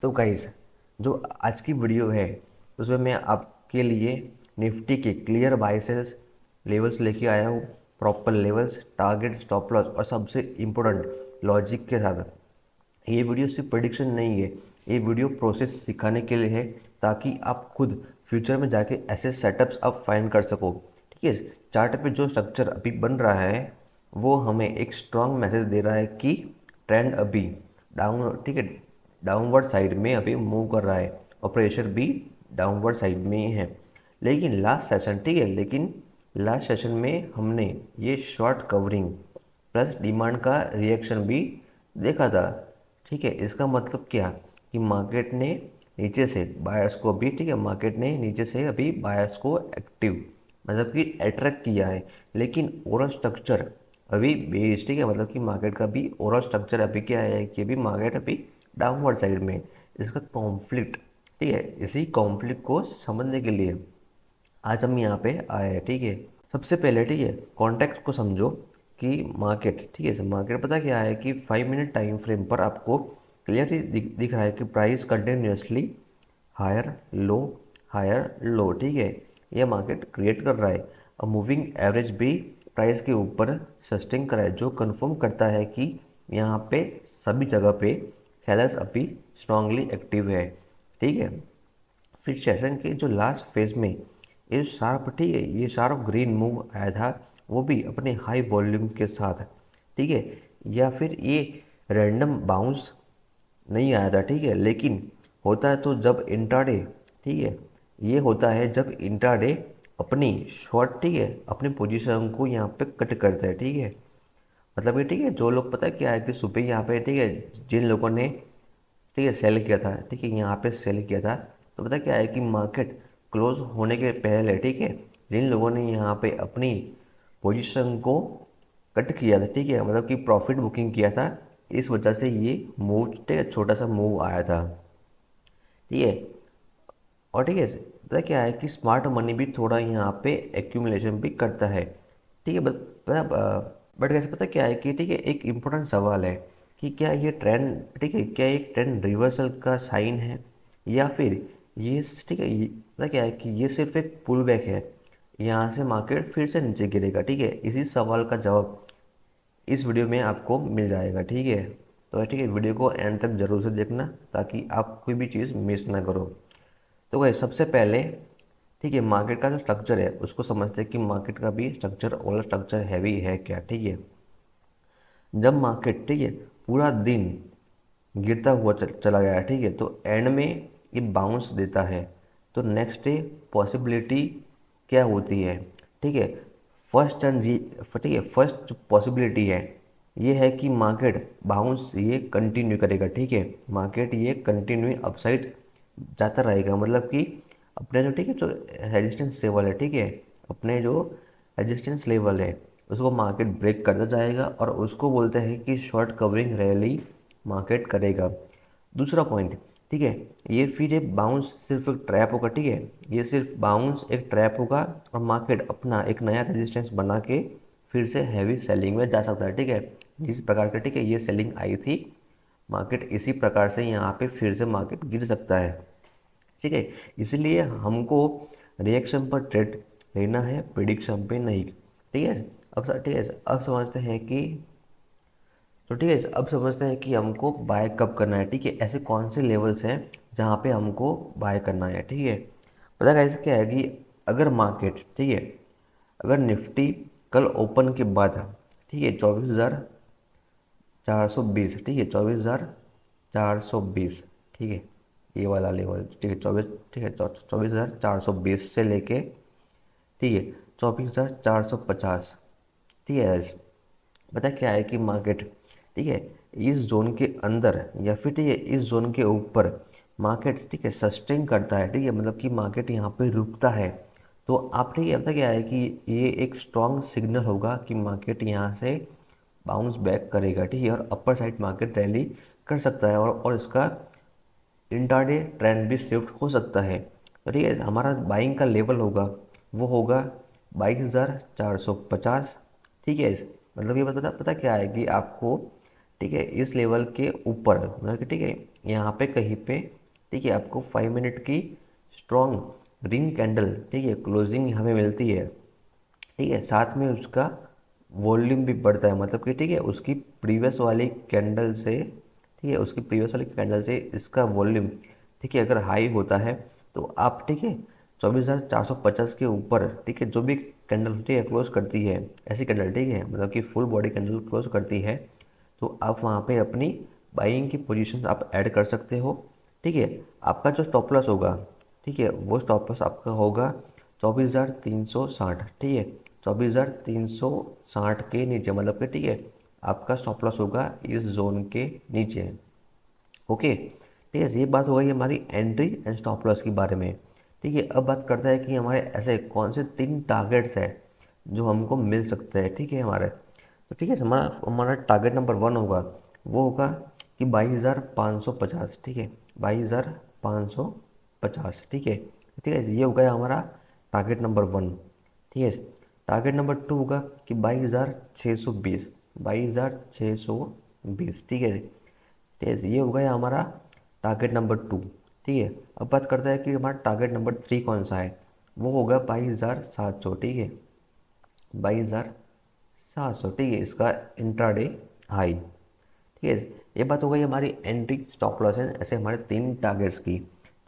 तो गाइस, जो आज की वीडियो है उसमें मैं आपके लिए निफ्टी के क्लियर बाय सेल्स लेवल्स लेके आया हूँ। Proper levels, target, stop loss और सबसे इम्पोर्टेंट लॉजिक के साथ। ये वीडियो सिर्फ प्रेडिक्शन नहीं है, ये वीडियो प्रोसेस सिखाने के लिए है ताकि आप खुद फ्यूचर में जाके ऐसे सेटअप्स आप फाइंड कर सको। ठीक है, चार्ट पे जो स्ट्रक्चर अभी बन रहा है वो हमें एक स्ट्रांग मैसेज दे रहा है कि ट्रेंड अभी डाउन, ठीक है, डाउनवर्ड साइड में अभी मूव कर रहा है और प्रेशर भी डाउनवर्ड साइड में ही है। लेकिन लास्ट सेशन, ठीक है, लेकिन लास्ट सेशन में हमने ये शॉर्ट कवरिंग प्लस डिमांड का रिएक्शन भी देखा था। ठीक है, इसका मतलब क्या कि मार्केट ने नीचे से बायर्स को भी, ठीक है, मार्केट ने नीचे से अभी बायर्स को एक्टिव मतलब कि अट्रैक्ट किया है। लेकिन ओवरऑल स्ट्रक्चर अभी बेस, ठीक है, मतलब कि मार्केट का भी ओवरऑल स्ट्रक्चर अभी क्या है कि अभी मार्केट अभी डाउनवर्ड साइड में। इसका कॉन्फ्लिक्ट, ठीक है, इसी कॉन्फ्लिक्ट को समझने के लिए आज हम यहाँ पे आए हैं। ठीक है, सबसे पहले, ठीक है, कॉन्टेक्स्ट को समझो कि मार्केट, ठीक है, मार्केट पता क्या है कि 5 मिनट टाइम फ्रेम पर आपको क्लियरली दिख रहा है कि price continuously higher low, higher low. ठीक है, यह मार्केट क्रिएट कर रहा है। और मूविंग एवरेज भी प्राइस के ऊपर सस्टेन कर रहा है, जो कंफर्म करता है कि यहाँ पे सभी जगह पे सेलर्स अभी स्ट्रांगली एक्टिव है। ठीक है, फिर सेशन के जो लास्ट फेज में ये शार्प, ठीक है, ये शार्प ग्रीन मूव आया था, वो भी अपने हाई वॉल्यूम के साथ। ठीक है, या फिर ये रैंडम बाउंस नहीं आया था। ठीक है, लेकिन होता है तो जब इंट्राडे, ठीक है, ये होता है जब इंट्राडे अपनी शॉर्ट, ठीक है, अपनी पोजीशन को यहाँ पे कट करता है। ठीक है, मतलब कि, ठीक है, जो लोग पता है क्या है कि सुबह यहाँ पे, ठीक है, जिन लोगों ने, ठीक है, सेल किया था, ठीक है, यहाँ पे सेल किया था, तो पता क्या है कि मार्केट क्लोज होने के पहले, ठीक है, जिन लोगों ने यहाँ पे अपनी पोजीशन को कट किया था, ठीक है, मतलब कि प्रॉफिट बुकिंग किया था, इस वजह से ये मूव, ठीक है, छोटा सा मूव आया था। ठीक है, और ठीक है, पता क्या है कि स्मार्ट मनी भी थोड़ा यहाँ पे एक्यूमुलेशन भी करता है। ठीक है, बट कैसे, पता क्या है कि, ठीक है, एक इम्पोर्टेंट सवाल है कि क्या ये ट्रेंड, ठीक है, क्या एक ट्रेंड रिवर्सल का साइन है या फिर ये, ठीक है, पता क्या है कि ये सिर्फ एक पुल बैक है, यहाँ से मार्केट फिर से नीचे गिरेगा। ठीक है, इसी सवाल का जवाब इस वीडियो में आपको मिल जाएगा। ठीक है, तो ठीक है, वीडियो को एंड तक जरूर से देखना ताकि आप कोई भी चीज़ मिस ना करो। तो भाई सबसे पहले, ठीक है, मार्केट का जो स्ट्रक्चर है उसको समझते हैं कि मार्केट का भी स्ट्रक्चर, ओवरऑल स्ट्रक्चर हैवी है क्या। ठीक है, जब मार्केट, ठीक है, पूरा दिन गिरता हुआ चला गया, ठीक है, तो एंड में ये बाउंस देता है, तो नेक्स्ट डे पॉसिबिलिटी क्या होती है। ठीक है, फर्स्ट एंड जी, ठीक है, फर्स्ट जो पॉसिबिलिटी है ये है कि मार्केट बाउंस ये कंटिन्यू करेगा। ठीक है, मार्केट ये कंटिन्यू अपसाइड जाता रहेगा, मतलब कि अपने जो, ठीक है, जो रेजिस्टेंस लेवल है, ठीक है, अपने जो रेजिस्टेंस लेवल है उसको मार्केट ब्रेक करता जाएगा और उसको बोलते हैं कि शॉर्ट कवरिंग रैली मार्केट करेगा। दूसरा पॉइंट, ठीक है, ये फिर एक बाउंस सिर्फ एक ट्रैप होगा। ठीक है, ये सिर्फ बाउंस एक ट्रैप होगा और मार्केट अपना एक नया रेजिस्टेंस बना के फिर से हैवी सेलिंग में जा सकता है। ठीक है, जिस प्रकार का, ठीक है, ये सेलिंग आई थी, मार्केट इसी प्रकार से यहाँ पे फिर से मार्केट गिर सकता है। ठीक है, इसलिए हमको रिएक्शन पर ट्रेड लेना है, प्रिडिक्शन पे नहीं। ठीक है, ठीक है, अब समझते हैं कि, तो ठीक है, अब समझते हैं कि हमको बाय कब करना है। ठीक है, ऐसे कौन से लेवल्स हैं जहाँ पे हमको बाय करना है। ठीक है, पता है क्या है कि अगर मार्केट, ठीक है, अगर निफ्टी कल ओपन के बाद, ठीक है, 24,420, ठीक है, 24,420, ठीक है, ये वाला लेवल, ठीक है, 24, ठीक है, 24,420 से लेके, ठीक है, 24,450, ठीक है guys। पता क्या है कि मार्केट, ठीक है, इस जोन के अंदर या फिर, ठीक है, इस जोन के ऊपर मार्केट, ठीक है, सस्टेन करता है, ठीक है, मतलब कि मार्केट यहाँ पे रुकता है, तो आप, ठीक है, पता क्या है कि ये एक स्ट्रॉन्ग सिग्नल होगा कि मार्केट यहाँ से बाउंस बैक करेगा। ठीक है, और अपर साइड मार्केट रैली कर सकता है और इसका इंट्राडे ट्रेंड भी शिफ्ट हो सकता है। तो ठीक है, हमारा बाइंग का लेवल होगा, वो होगा 22,450। ठीक है, मतलब ये पता पता क्या है कि आपको, ठीक है, इस लेवल के ऊपर, मतलब कि, ठीक है, यहाँ पे कहीं पे, ठीक है, आपको 5 मिनट की स्ट्रॉन्ग ग्रीन कैंडल, ठीक है, क्लोजिंग हमें मिलती है, ठीक है। साथ में उसका वॉल्यूम भी बढ़ता है, मतलब कि ठीक है उसकी प्रीवियस वाली कैंडल से, ठीक है, उसकी प्रीवियस वाली कैंडल से इसका वॉल्यूम, ठीक है, अगर हाई होता है तो आप, ठीक है, 24,450 के ऊपर, ठीक है, जो भी कैंडल होती है क्लोज करती है, ऐसी कैंडल, ठीक है, मतलब कि फुल बॉडी कैंडल क्लोज करती है, तो आप वहाँ पे अपनी बाइंग की पोजीशन आप ऐड कर सकते हो, ठीक है। आपका जो स्टॉप लॉस होगा, ठीक है, वो स्टॉप लॉस आपका होगा 24,360, ठीक है, 24,360 के नीचे, मतलब कि ठीक है आपका स्टॉप लॉस होगा इस जोन के नीचे। ओके, ठीक है, ये बात हो गई हमारी एंट्री एंड स्टॉप लॉस के बारे में। ठीक है, अब बात करते हैं कि हमारे ऐसे कौन से 3 टारगेट्स हैं जो हमको मिल सकते हैं, ठीक है हमारे। तो ठीक है, हमारा हमारा टारगेट नंबर 1 होगा, वो होगा कि 22,550, ठीक है, 22,550, ठीक है, ठीक है, ये हो गया हमारा टारगेट नंबर 1, ठीक है। टारगेट नंबर 2 होगा कि 22,620, 22,620, ठीक है, ठीक है, ये हो गया हमारा टारगेट नंबर 2, ठीक है। अब बात करते हैं कि हमारा टारगेट नंबर 3 कौन सा है, वो होगा 22,700, ठीक है, 22,700, ठीक है, इसका इंट्राडे हाई, ठीक है। ये बात हो गई हमारी एंट्री स्टॉप लॉस है, ऐसे हमारे 3 टारगेट्स की,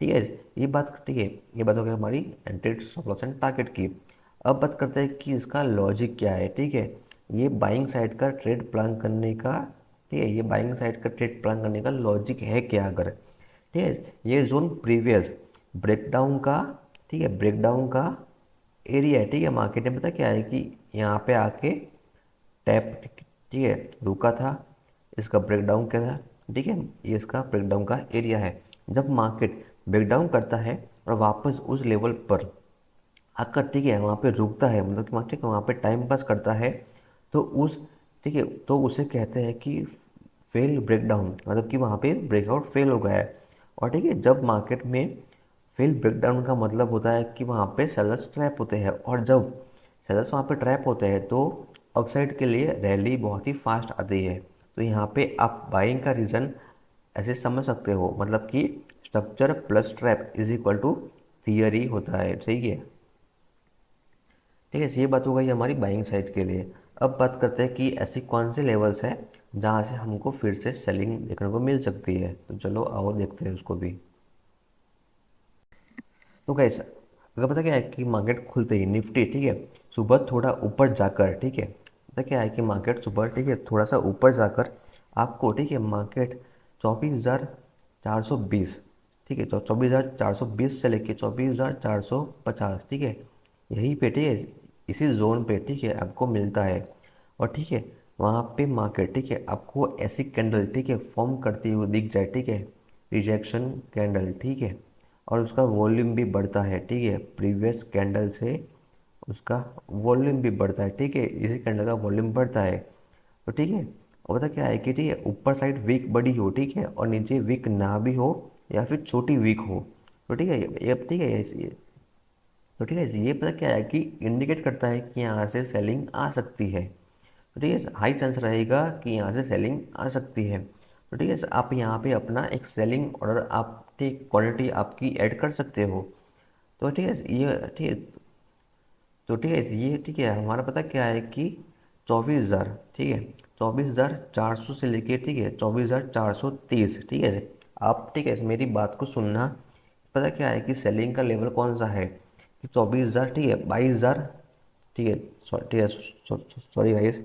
ठीक है, ये बात, ठीक है, ये बात हो गई हमारी entry stop loss and target की। अब बात करते हैं कि इसका लॉजिक क्या है, ठीक है, ये बाइंग साइड का ट्रेड प्लान करने का, ठीक है, ये बाइंग साइड का ट्रेड प्लान करने का लॉजिक है क्या, अगर, ठीक है, ये जोन प्रीवियस ब्रेकडाउन का, ठीक है, ब्रेकडाउन का एरिया है, ठीक है। मार्केट में पता क्या है कि यहाँ पे आके टैप, ठीक है, रुका था, इसका ब्रेकडाउन क्या था, ठीक है, ये इसका ब्रेकडाउन का एरिया है। जब मार्केट ब्रेकडाउन करता है और वापस उस लेवल पर आकर, ठीक है, वहाँ पे रुकता है, मतलब कि ठीक है वहाँ पे टाइम पास करता है, तो उस, ठीक है, तो उसे कहते हैं कि फेल ब्रेकडाउन, मतलब कि वहाँ पे ब्रेकआउट फेल हो गया है। और ठीक है, जब मार्केट में फेल ब्रेकडाउन का मतलब होता है कि वहाँ पे सेलर्स ट्रैप होते हैं, और जब सेलर्स वहाँ पे ट्रैप होते हैं तो अपसाइड के लिए रैली बहुत ही फास्ट आती है। तो यहाँ पे आप बाइंग का रीज़न ऐसे समझ सकते हो, मतलब कि structure plus trap is equal to theory होता है, ठीक है, ठीक है। ये बात हो गई हमारी बाइंग साइड के लिए। अब बात करते हैं कि ऐसी कौन से लेवल्स हैं जहाँ से हमको फिर से सेलिंग देखने को मिल सकती है, तो चलो आओ देखते हैं उसको भी। तो कैसा, अगर पता क्या है कि मार्केट खुलते ही निफ्टी, ठीक है, सुबह थोड़ा ऊपर जाकर, ठीक है, पता क्या है कि मार्केट सुबह, ठीक है, थोड़ा सा ऊपर जाकर आपको, ठीक है, मार्केट 24,420, ठीक है, 24,420 से लेके 24,450, ठीक है, यहीं पे, ठीक है, इसी जोन पे, ठीक है, आपको मिलता है। और ठीक है, वहाँ पे मार्केट, ठीक है, आपको ऐसी कैंडल, ठीक है, फॉर्म करती हुई दिख जाए, ठीक है, रिजेक्शन कैंडल, ठीक है, और उसका वॉल्यूम भी बढ़ता है, ठीक है, प्रीवियस कैंडल से उसका वॉल्यूम भी बढ़ता है, ठीक है, इसी कैंडल का वॉल्यूम बढ़ता है, तो ठीक है। और पता क्या है कि ठीक है, ऊपर साइड वीक बड़ी हो, ठीक है, और नीचे वीक ना भी हो या फिर छोटी वीक हो, तो ठीक है, ये ठीक है, तो ठीक है, ये पता क्या है कि इंडिकेट करता है कि यहाँ से सेलिंग आ सकती है, तो ठीक है, हाई चांस रहेगा कि यहाँ से सेलिंग आ सकती है। तो ठीक है, आप यहाँ पे अपना एक सेलिंग ऑर्डर आप, ठीक, क्वालिटी आपकी ऐड कर सकते हो। तो ठीक है, ये ठीक है, तो ठीक है, ये ठीक है, हमारा पता क्या है कि 24,000, ठीक है, 24,400 से लेके, ठीक है, 24,430, ठीक है, आप, ठीक है, मेरी बात को सुनना। पता क्या है कि सेलिंग का लेवल कौन सा है कि 24,000, ठीक है, 22,000, ठीक है, ठीक है, सॉरी गाइस,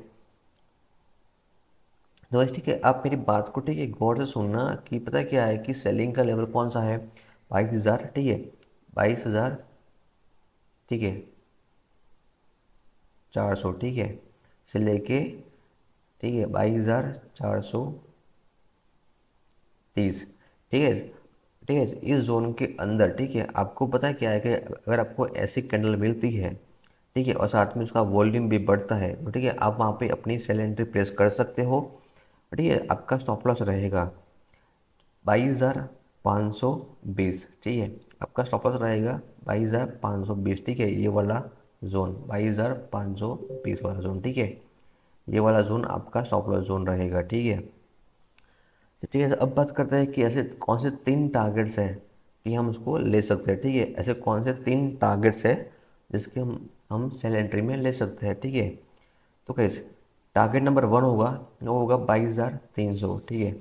तो गाइस ठीक है, आप मेरी बात को, ठीक है, गौर से सुनना कि पता क्या है कि सेलिंग का लेवल कौन सा है, 22,000, ठीक है, 22,000, ठीक है, 400, ठीक है, से लेके, ठीक है, 22,430, ठीक है, ठीक है, इस जोन के अंदर, ठीक है, आपको पता है क्या है कि अगर आपको ऐसी कैंडल मिलती है, ठीक है, और साथ में उसका वॉल्यूम भी बढ़ता है, तो ठीक है, आप वहाँ पे अपनी सेल एंट्री प्लेस कर सकते हो, ठीक है। आपका स्टॉप लॉस रहेगा 22,520, ठीक है, आपका स्टॉप लॉस रहेगा 22,520, ठीक है, ये वाला जोन 22,520 वाला जोन, ठीक है, ये वाला जोन आपका स्टॉप लॉस जोन रहेगा, ठीक है। ठीक है, अब बात करते हैं कि ऐसे कौन से 3 टारगेट्स हैं कि हम उसको ले सकते हैं। ठीक है, ऐसे कौन से 3 टारगेट्स हैं जिसके हम सेल एंट्री में ले सकते हैं। ठीक है, तो कैसे टारगेट नंबर 1 होगा, वो होगा 22,300। ठीक है,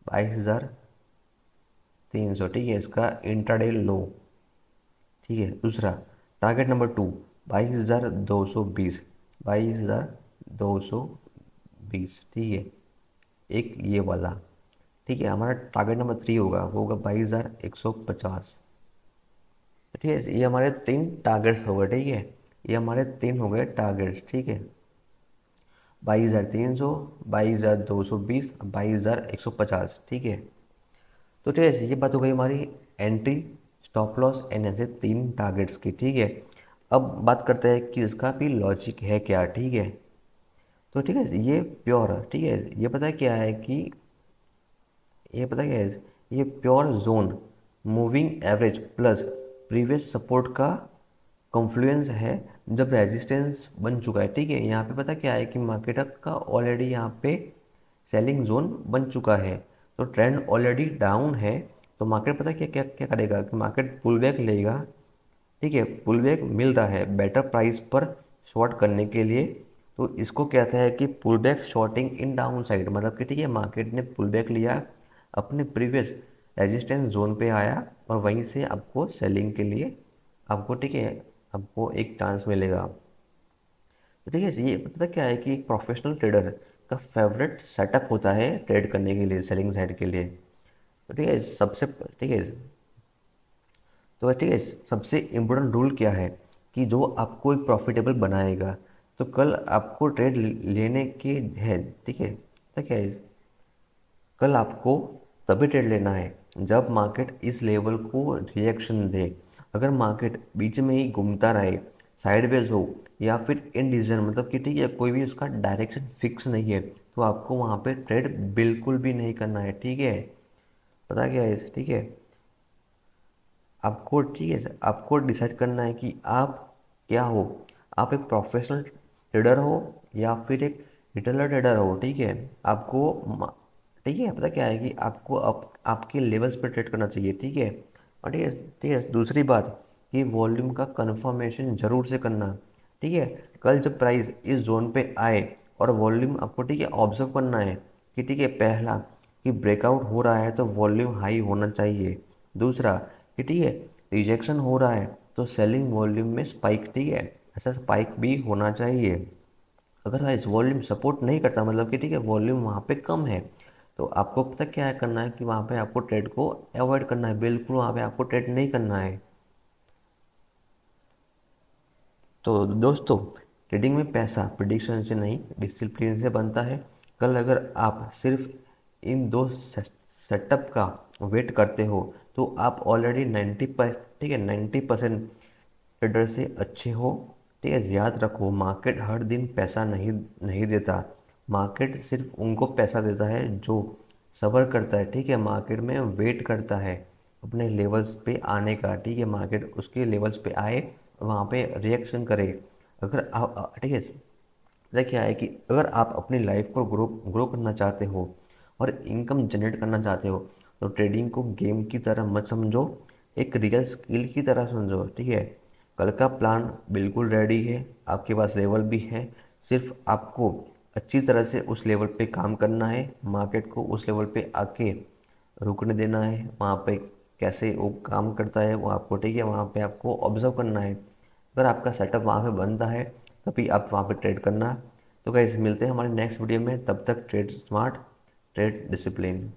22,300। ठीक है, इसका इंट्राडे लो। ठीक है, दूसरा टारगेट नंबर 2 22,220, 22,220। ठीक है, एक ये वाला। ठीक है, हमारा टारगेट नंबर 3 होगा, वो होगा 22,150। ठीक है, ये हमारे 3 टारगेट्स हो गए। ठीक है, ये हमारे 3 हो गए टारगेट्स। ठीक है, 22,300, 22,220, 22,150। ठीक है, तो ठीक है, ये बात हो गई हमारी एंट्री, स्टॉप लॉस एंड ऐसे 3 टारगेट्स की। ठीक है, अब बात करते हैं कि इसका भी लॉजिक है क्या। ठीक है, तो ठीक है, ये प्योर, ठीक है, ये पता है क्या है कि ये पता क्या है, ये pure zone moving average plus previous support का कॉन्फ्लुएंस है जब रेजिस्टेंस बन चुका है। ठीक है, यहाँ पे पता क्या है कि मार्केट का ऑलरेडी यहाँ पे सेलिंग जोन बन चुका है, तो ट्रेंड ऑलरेडी डाउन है। तो मार्केट पता क्या क्या क्या करेगा कि मार्केट पुल बैक लेगा। ठीक है, पुल बैक मिल रहा है बेटर प्राइस पर शॉर्ट करने के लिए, तो इसको कहता है कि पुल बैक शॉर्टिंग इन डाउन साइड। मतलब कि ठीक है, मार्केट ने पुल बैक लिया, अपने प्रीवियस रेजिस्टेंस जोन पे आया और वहीं से आपको सेलिंग के लिए आपको, ठीक है, आपको एक चांस मिलेगा। तो ठीक है, ये पता क्या है कि एक प्रोफेशनल ट्रेडर का फेवरेट सेटअप होता है ट्रेड करने के लिए, सेलिंग साइड के लिए। तो ठीक है, सबसे ठीक है, तो ठीक है, सबसे इम्पोर्टेंट रूल क्या है कि जो आपको एक प्रॉफिटेबल बनाएगा, तो कल आपको ट्रेड लेने के है। ठीक है, तो क्या है, कल आपको तभी ट्रेड लेना है जब मार्केट इस लेवल को रिएक्शन दे। अगर मार्केट बीच में ही घूमता रहे, साइडवेज हो या फिर इनडिसीजन, मतलब कि ठीक है कोई भी उसका डायरेक्शन फिक्स नहीं है, तो आपको वहाँ पे ट्रेड बिल्कुल भी नहीं करना है। ठीक है, पता क्या है इसे। ठीक है, आपको, ठीक है, आपको डिसाइड करना है कि आप क्या हो। आप एक प्रोफेशनल ट्रेडर हो या फिर एक रिटेलर ट्रेडर हो। ठीक है, आपको ठीक है, पता क्या है कि आपको आपके लेवल्स पर ट्रेड करना चाहिए। ठीक है, और ठीक है, दूसरी बात कि वॉल्यूम का कंफर्मेशन ज़रूर से करना। ठीक है, कल जब प्राइस इस जोन पे आए और वॉल्यूम आपको, ठीक है, ऑब्जर्व करना है कि ठीक है, पहला कि ब्रेकआउट हो रहा है तो वॉल्यूम हाई होना चाहिए। दूसरा कि ठीक है, रिजेक्शन हो रहा है तो सेलिंग वॉल्यूम में स्पाइक, ठीक है, ऐसा स्पाइक भी होना चाहिए। अगर इस वॉल्यूम सपोर्ट नहीं करता, मतलब कि ठीक है वॉल्यूम वहाँ पे कम है, तो आपको पता क्या है करना है कि वहाँ पे आपको ट्रेड को अवॉइड करना है, बिल्कुल वहाँ पे आपको ट्रेड नहीं करना है। तो दोस्तों, ट्रेडिंग में पैसा प्रिडिक्शन से नहीं डिसिप्लिन से बनता है। कल अगर आप सिर्फ इन दो सेटअप का वेट करते हो तो आप ऑलरेडी 90 ठीक है 90% ट्रेडर से अच्छे हो। ठीक है, याद रखो मार्केट हर दिन पैसा नहीं नहीं देता। मार्केट सिर्फ उनको पैसा देता है जो सब्र करता है। ठीक है, मार्केट में वेट करता है अपने लेवल्स पे आने का। ठीक है, मार्केट उसके लेवल्स पे आए, वहाँ पे रिएक्शन करे। अगर आप, ठीक है, पता क्या है कि अगर आप अपनी लाइफ को ग्रो ग्रो करना चाहते हो और इनकम जनरेट करना चाहते हो, तो ट्रेडिंग को गेम की तरह मत समझो, एक रियल स्किल की तरह समझो। ठीक है, कल का प्लान बिल्कुल रेडी है, आपके पास लेवल भी है, सिर्फ आपको अच्छी तरह से उस लेवल पे काम करना है, मार्केट को उस लेवल पे आके रुकने देना है। वहाँ पे कैसे वो काम करता है वो आपको, ठीक है, वहाँ पे आपको ऑब्जर्व करना है। अगर आपका सेटअप वहाँ पे बनता है तभी आप वहाँ पे ट्रेड करना। तो गाइस, मिलते हैं हमारे नेक्स्ट वीडियो में, तब तक ट्रेड स्मार्ट, ट्रेड डिसिप्लिन।